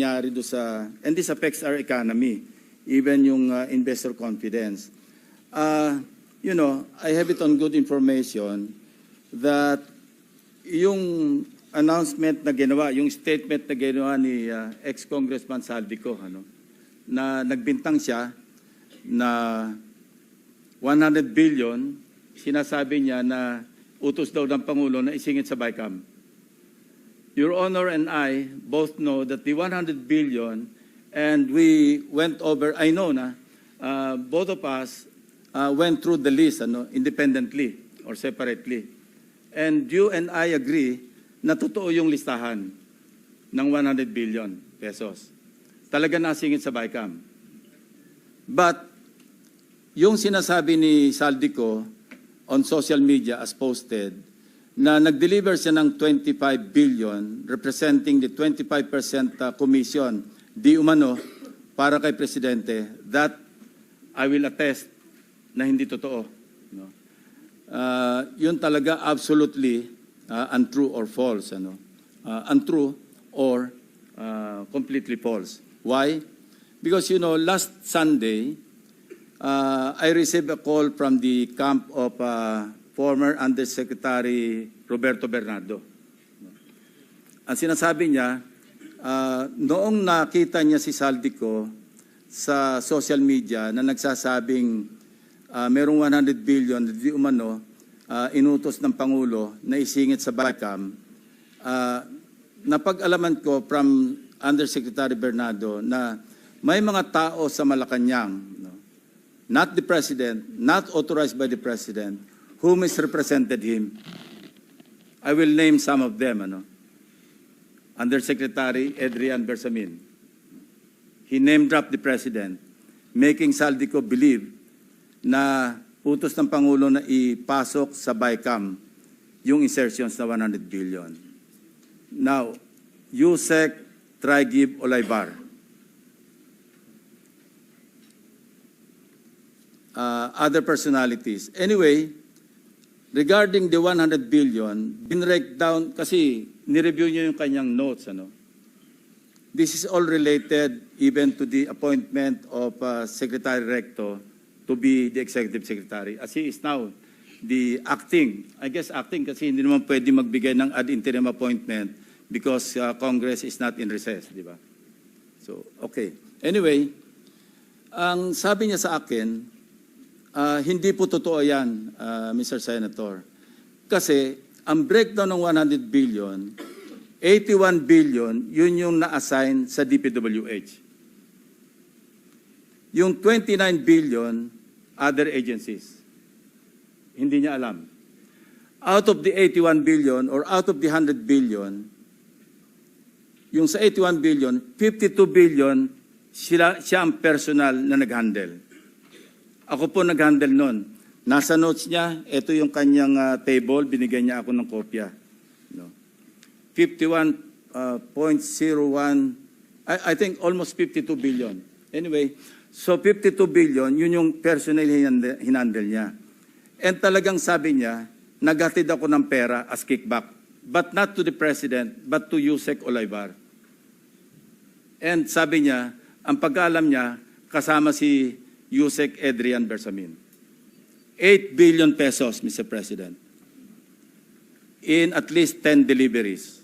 nangyari do sa, and this affects our economy, even yung investor confidence. You know, I have it on good information that yung announcement na ginawa, yung statement na ginawa ni ex-Congressman Saldico, na nagbintang siya na 100 billion, sinasabi niya na utos daw ng Pangulo na isingit sa BICAM. Your Honor and I both know that the 100 billion, and we went over, I know na, both of us went through the list independently or separately. And you and I agree na totoo yung listahan ng 100 billion pesos. Talaga nasingit sa BICAM. But, yung sinasabi ni Saldico on social media as posted, na nag-deliver siya ng 25 billion, representing the 25% commission, di umano, para kay Presidente, that I will attest na hindi totoo. Yun talaga absolutely untrue or false. Untrue or completely false. Why? Because, you know, last Sunday, I received a call from the camp of former Undersecretary Roberto Bernardo. Ang sinasabi niya, noong nakita niya si Saldico sa social media na nagsasabing merong 100 billion, di umano, inutos ng Pangulo na isingit sa BICAM, napag-alaman ko from Undersecretary Bernardo na may mga tao sa Malacanang, not the President, not authorized by the President, who misrepresented him. I will name some of them. Undersecretary Adrian Bersamin. He name-dropped the President, making Saldico believe na utos ng Pangulo na ipasok sa BICAM yung insertions na 100 billion. Now, Yusek Traigib Olaybar. Other personalities. Anyway, regarding the 100 billion, binrake down, kasi nireview niyo yung kanyang notes. This is all related even to the appointment of Secretary Recto to be the Executive Secretary. As he is now the acting, I guess acting kasi hindi naman pwede magbigay ng ad interim appointment because Congress is not in recess, di ba? So, okay. Anyway, ang sabi niya sa akin, hindi po totoo yan, Mr. Senator. Kasi ang breakdown ng 100 billion, 81 billion, yun yung na-assign sa DPWH. Yung 29 billion, other agencies. Hindi niya alam. Out of the 81 billion or out of the 100 billion, yung sa 81 billion, 52 billion, siya ang personal na nag-handle. Ako po nag-handle nun. Nasa notes niya, ito yung kanyang table, binigay niya ako ng kopya. 51.01, I think almost 52 billion. Anyway, so 52 billion, yun yung personal hinandle niya. And talagang sabi niya, naghatid ako ng pera as kickback. But not to the President, but to Yusek Olaybar. And sabi niya, ang pagkaalam niya, kasama si Yusek Adrian Bersamin. 8 billion pesos, Mr. President, in at least 10 deliveries.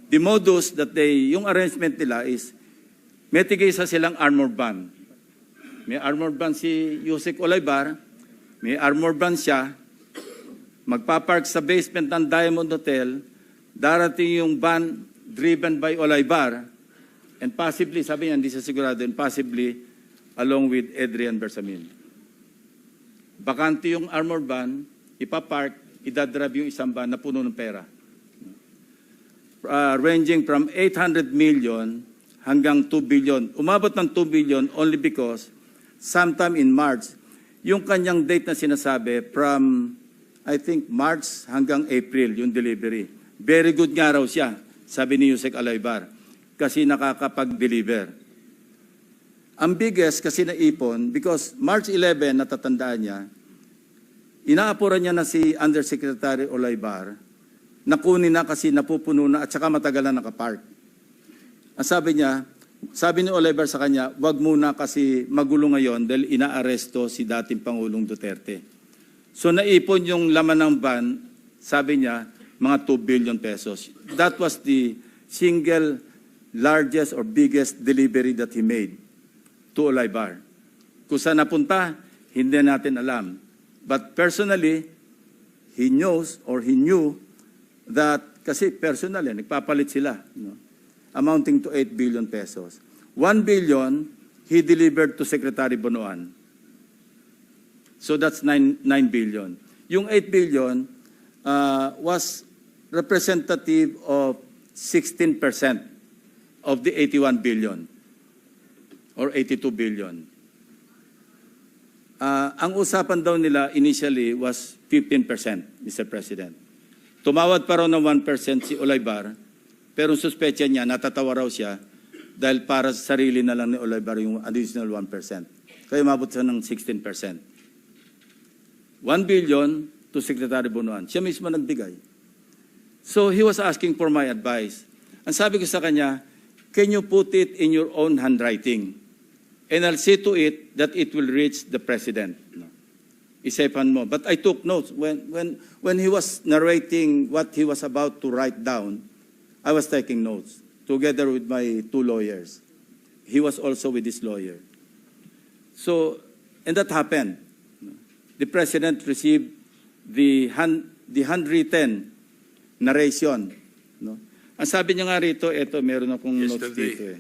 The modus that yung arrangement nila is, may tigisa silang armored van. May armored van si Yusek Olaybar, may armored van siya, magpapark sa basement ng Diamond Hotel, darating yung van driven by Olaybar, and possibly, sabi niya, hindi siya sigurado, and possibly, along with Adrian Bersamin. Bakante yung armored van, ipapark, idadrive yung isang van na puno ng pera. Ranging from 800 million hanggang 2 billion. Umabot ng 2 billion only because sometime in March, yung kanyang date na sinasabi from, I think, March hanggang April, yung delivery. Very good nga raw siya, sabi ni Yusek Olaybar, kasi nakakapag-deliver. Ang biggest kasi naipon, because March 11, natatandaan niya, inaapuran niya na si Undersecretary Olaybar, nakunin na kasi napupuno na at saka matagal na nakapark. Ang sabi ni Oliver sa kanya, wag muna kasi magulo ngayon dahil inaaresto si dating Pangulong Duterte. So naipon yung laman ng van, sabi niya, mga 2 billion pesos. That was the single largest or biggest delivery that he made to Oliver. Kung saan napunta, hindi natin alam. But personally, he knows or he knew that, kasi personally, nagpapalit sila, amounting to 8 billion pesos. 1 billion, he delivered to Secretary Bonoan. So that's 9 billion. Yung 8 billion was representative of 16% of the 81 billion or 82 billion. Ang usapan daw nila initially was 15%, Mr. President. Tumawad pa raw ng 1% si Olivar, pero suspecha niya, natatawa raw siya dahil para sa sarili na lang ni Olivar yung additional 1%. Kaya umabot siya ng 16%. 1 billion to Secretary Bonoan. Siya mismo nagbigay. So he was asking for my advice. Ang sabi ko sa kanya, can you put it in your own handwriting? And I'll see to it that it will reach the President. Isipan mo. But I took notes. When he was narrating what he was about to write down, I was taking notes together with my 2 lawyers. He was also with his lawyer. So, and that happened. The President received the handwritten narration. No? Ang sabi niya nga rito, eto, meron akong notes dito eh.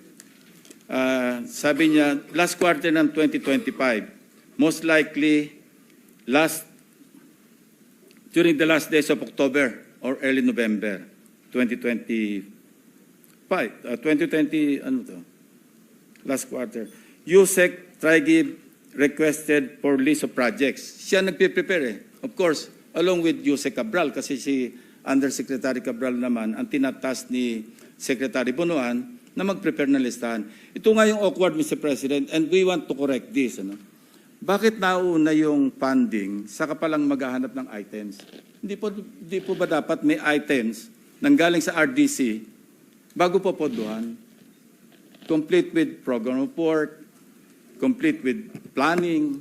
Sabi niya, last quarter ng 2025, most likely during the last days of October or early November 2020, last quarter, Yusek Trigib requested for list of projects. Siya nagpe-prepare eh. Of course, along with Yusek Cabral, kasi si Undersecretary Cabral naman, ang tinatas ni Secretary Bonoan, na mag-prepare ng listahan. Ito nga yung awkward, Mr. President, and we want to correct this. Bakit nauna yung funding, saka palang maghahanap ng items? Hindi po ba dapat may items nanggaling sa RDC bago po podohan? Complete with program report, complete with planning.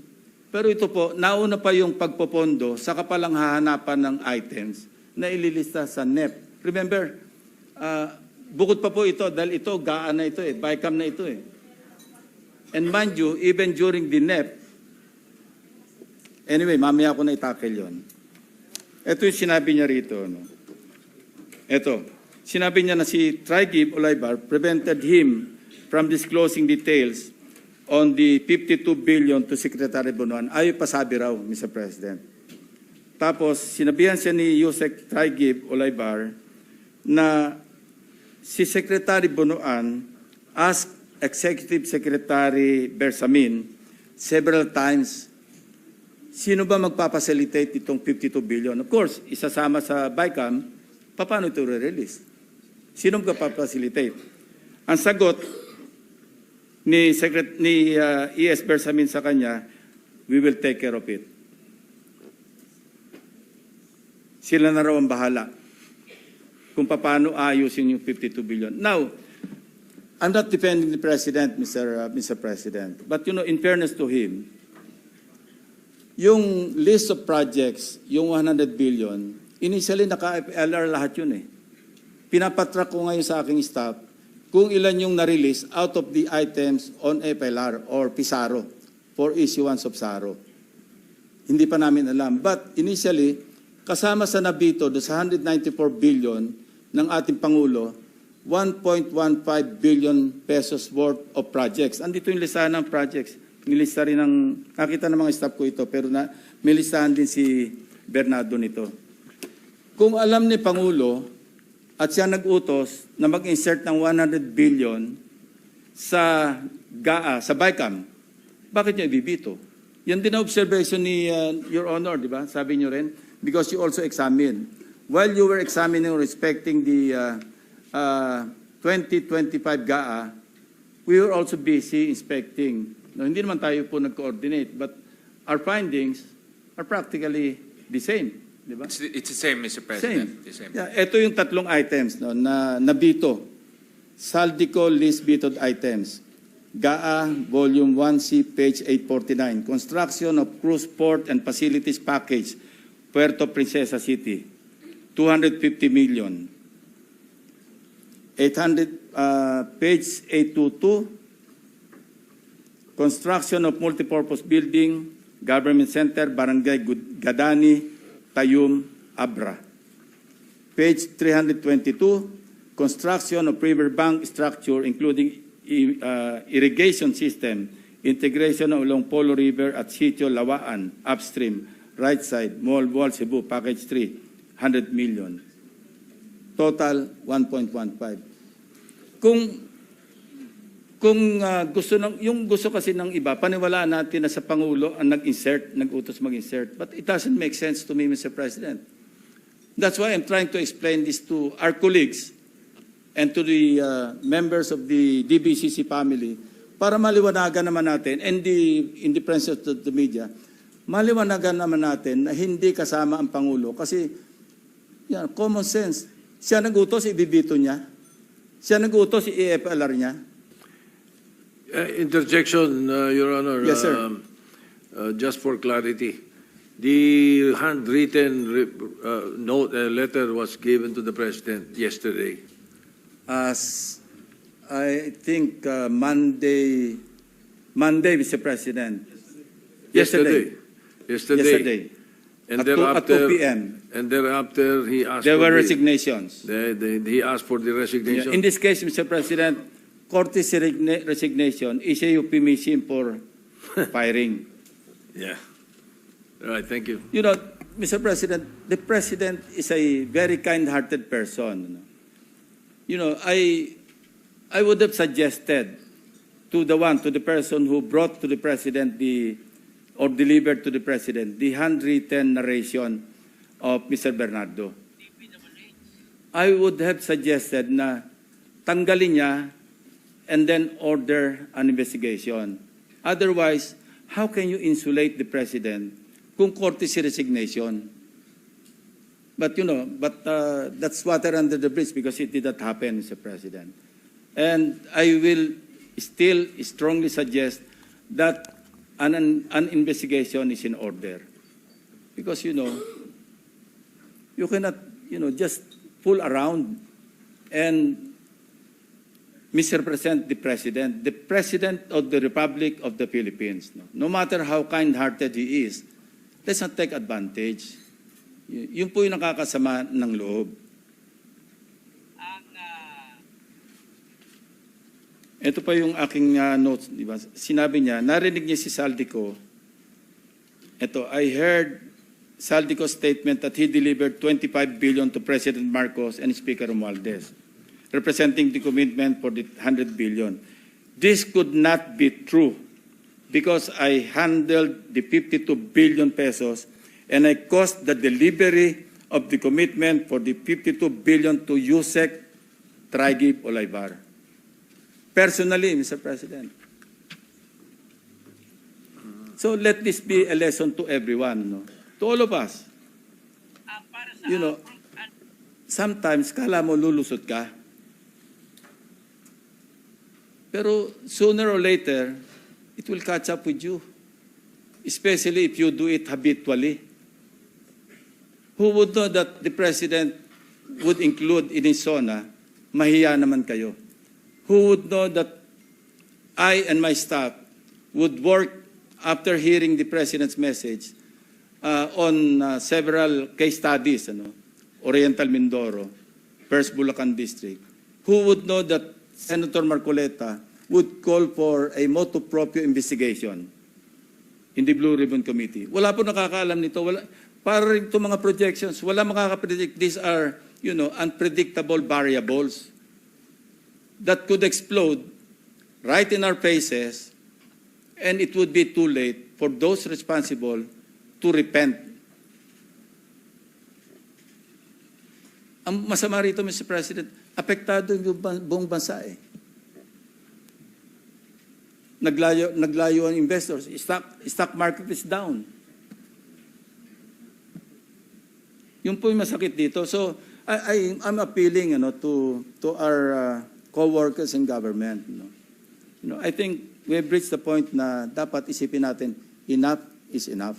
Pero ito po, nauna pa yung pagpopondo, saka palang hahanapan ng items na ililista sa NEP. Remember, bukod pa po ito, dahil ito, GAA na ito eh, BICAM na ito eh. And mind you, even during the NEP, anyway, mamaya ko na itackle yun. Ito yung sinabi niya rito. No? Ito, sinabi niya na si Trigib Olivar prevented him from disclosing details on the 52 billion to Secretary Bonoan. Ayaw pasabi raw, Mr. President. Tapos, sinabihan siya ni Yusek Trigib Olivar na si Secretary Bonoan asked Executive Secretary Bersamin several times, sino ba magpapacilitate itong 52 billion? Of course, isasama sa BICAM, paano ito re-release? Sino magpapacilitate? Ang sagot ni ES Bersamin sa kanya, we will take care of it. Sila na raw ang bahala kung paano ayusin yung 52 billion. Now, I'm not defending the President, Mr. President, but in fairness to him, yung list of projects, yung 100 billion, initially naka-FLR lahat yun eh. Pinapatrack ko ngayon sa aking staff kung ilan yung na-release out of the items on FLR or PISARO for issuance of SARO. Hindi pa namin alam. But initially, kasama sa nabito do sa 194 billion ng ating Pangulo, 1.15 billion pesos worth of projects. Andito yung listahan ng projects. Nilista rin nakita ng mga staff ko ito, pero may listahan din si Bernardo nito. Kung alam ni Pangulo at siya nag-utos na mag-insert ng 100 billion sa GAA, sa BICAM, bakit niya ibibito? Yan din ang observation ni Your Honor, di ba? Sabi niyo rin, because you also examined. While you were examining respecting the 2025 GAA, we were also busy inspecting. No, hindi naman tayo po nag-coordinate, but our findings are practically the same. Di ba? It's the same, Mr. President. Same. Yeah, ito yung tatlong items no, na nabito Saldico list vetoed items. GAA, Volume 1C, page 849. Construction of cruise port and facilities package, Puerto Princesa City, 250 million. 800, page 822. Construction of multipurpose building, Government Center, Barangay Gadani, Tayum, Abra. Page 322. Construction of riverbank structure, including irrigation system, integration along Polo River at Sitio Lawaan, upstream, right side, Mall Wall, Cebu, package 3, 100 million. Total, 1.15. Kung yung gusto kasi ng iba, paniwalaan natin na sa Pangulo ang nag-utos mag-insert. But it doesn't make sense to me, Mr. President. That's why I'm trying to explain this to our colleagues and to the members of the DBCC family, para maliwanagan naman natin, and in the presence of the media, maliwanagan naman natin na hindi kasama ang Pangulo. Kasi, yan, common sense. Siya nag-utos, ibibito niya. Siya nag-utos, i-FLR niya. Interjection, Your Honor. Yes, sir. Just for clarity, the handwritten note, letter was given to the President yesterday. As I think Monday, Mr. President. Yesterday. And at 2 p.m. And thereafter, he asked There for were resignations. he asked for the resignation. In this case, Mr. President, Cortes' resignation is a euphemism for firing. Yeah. All right, thank you. You know, Mr. President, the President is a very kind-hearted person. You know, I would have suggested to the person who brought to the President or delivered to the President the handwritten narration of Mr. Bernardo. I would have suggested na tanggalin niya and then order an investigation. Otherwise, how can you insulate the President kung courtesy resignation? But that's water under the bridge because it did not happen, Mr. President. And I will still strongly suggest that an investigation is in order. Because, you cannot, just fool around and misrepresent the President of the Republic of the Philippines. No matter how kind-hearted he is, let's not take advantage. Yun po yung nakakasama ng loob. Ito pa yung aking notes, di ba? Sinabi niya, narinig niya si Saldico. Ito, I heard Saldico's statement that he delivered 25 billion to President Marcos and Speaker Romualdez, representing the commitment for the 100 billion. This could not be true because I handled the 52 billion pesos and I caused the delivery of the commitment for the 52 billion to Yusek Traigib Olaybar. Personally, Mr. President. So let this be a lesson to everyone, to all of us. Sometimes kala mo lulusot ka. Pero sooner or later, it will catch up with you. Especially if you do it habitually. Who would know that the President would include in his SONA, mahiya naman kayo? Who would know that I and my staff would work after hearing the President's message on several case studies, Oriental Mindoro, First Bulacan District? Who would know that Senator Marcoleta would call for a motu proprio investigation in the Blue Ribbon Committee? Wala po nakakaalam nito. Para rin itong mga projections, wala makakapredict. These are, unpredictable variables that could explode right in our faces, and it would be too late for those responsible to repent. Ang masama rito, Mr. President, apektado yung buong bansa eh. Naglayo ang investors. Stock market is down. Yun po yung masakit dito. So I'm appealing to our co-workers in government. I think we have reached the point na dapat isipin natin, enough is enough.